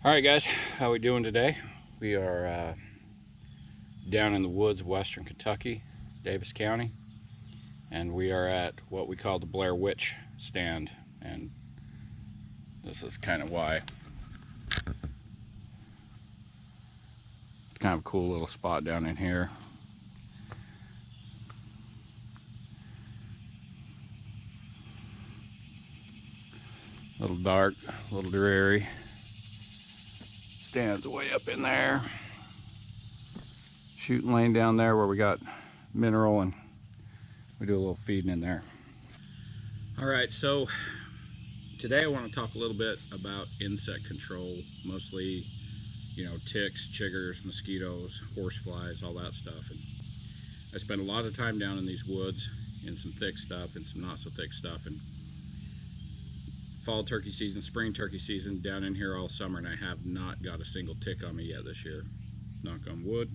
All right, guys, how we doing today? We are down in the woods of western Kentucky, Davis County, and we are at what we call the Blair Witch stand. And this is kind of why. It's kind of a cool little spot down in here. A little dark, a little dreary. Stands way up in there. Shooting lane down there where we got mineral, and we do a little feeding in there. All right, so today I want to talk a little bit about insect control, mostly, ticks, chiggers, mosquitoes, horseflies, all that stuff. And I spend a lot of time down in these woods, in some thick stuff and some not so thick stuff. And fall turkey season, spring turkey season, down in here all summer, and I have not got a single tick on me yet this year. Knock on wood.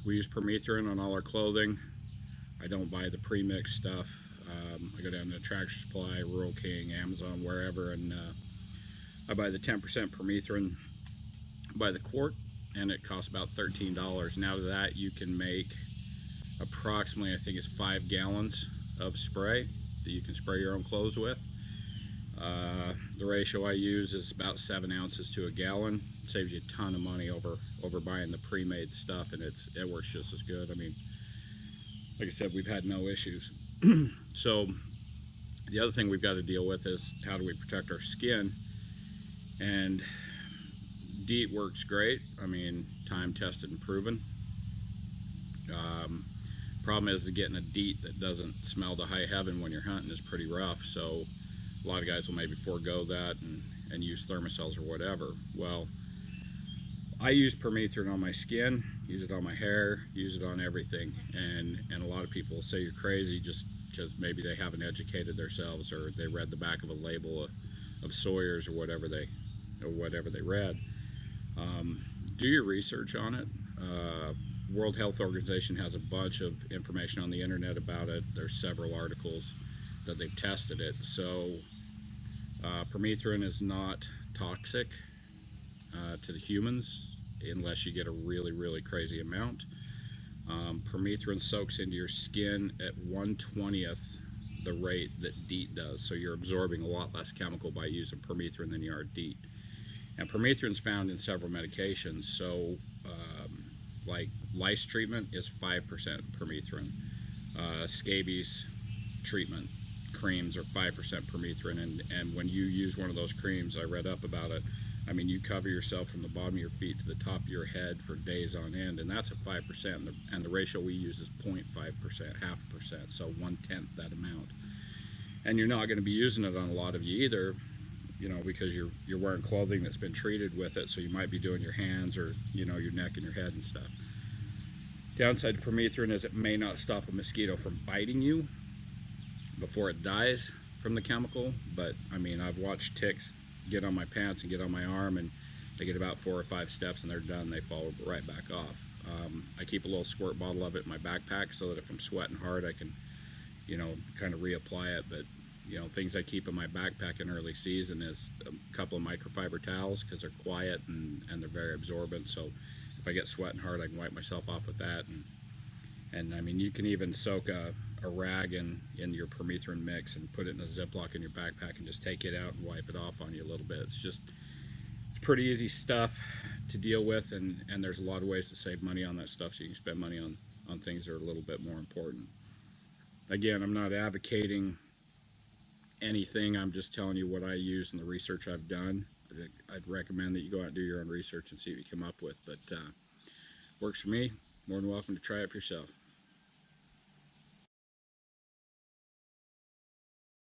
We use permethrin on all our clothing. I don't buy the pre-mixed stuff. I go down to Tractor Supply, Rural King, Amazon, wherever, and I buy the 10% permethrin by the quart, and it costs about $13. Now to that you can make approximately, I think it's 5 gallons of spray that you can spray your own clothes with. The ratio I use is about 7 ounces to a gallon. It saves you a ton of money over buying the pre-made stuff, and it works just as good. I mean, like I said, we've had no issues. So the other thing we've got to deal with is how do we protect our skin, and DEET works great. I mean, time tested and proven. Problem is getting a DEET that doesn't smell to high heaven when you're hunting is pretty rough. So a lot of guys will maybe forego that and use thermocells or whatever. Well, I use permethrin on my skin, use it on my hair, use it on everything, and a lot of people will say you're crazy just because maybe they haven't educated themselves, or they read the back of a label of Sawyer's or whatever they read. Do your research on it. World Health Organization has a bunch of information on the internet about it. There's several articles that they've tested it. So permethrin is not toxic to the humans unless you get a really crazy amount. Permethrin soaks into your skin at 1/20th the rate that DEET does, so you're absorbing a lot less chemical by using permethrin than you are DEET. And permethrin is found in several medications. So like lice treatment is 5% permethrin. Scabies treatment creams are 5% permethrin, and when you use one of those creams, I read up about it, I mean, you cover yourself from the bottom of your feet to the top of your head for days on end, and that's at 5%, and the ratio we use is 0.5%, 0.5%, so 1/10 that amount. And you're not going to be using it on a lot of you either, because you're wearing clothing that's been treated with it, so you might be doing your hands or your neck and your head and stuff. Downside to permethrin is it may not stop a mosquito from biting you before it dies from the chemical, but I mean, I've watched ticks get on my pants and get on my arm, and they get about 4 or 5 steps and they're done. They fall right back off. I keep a little squirt bottle of it in my backpack so that if I'm sweating hard, I can kind of reapply it. But things I keep in my backpack in early season is a couple of microfiber towels, because they're quiet and they're very absorbent. So if I get sweating hard, I can wipe myself off with that. And I mean, you can even soak a rag in your permethrin mix and put it in a Ziploc in your backpack and just take it out and wipe it off on you a little bit. It's pretty easy stuff to deal with, and there's a lot of ways to save money on that stuff, so you can spend money on things that are a little bit more important. Again, I'm not advocating anything. I'm just telling you what I use and the research I've done. I'd recommend that you go out and do your own research and see what you come up with, but works for me. More than welcome to try it for yourself.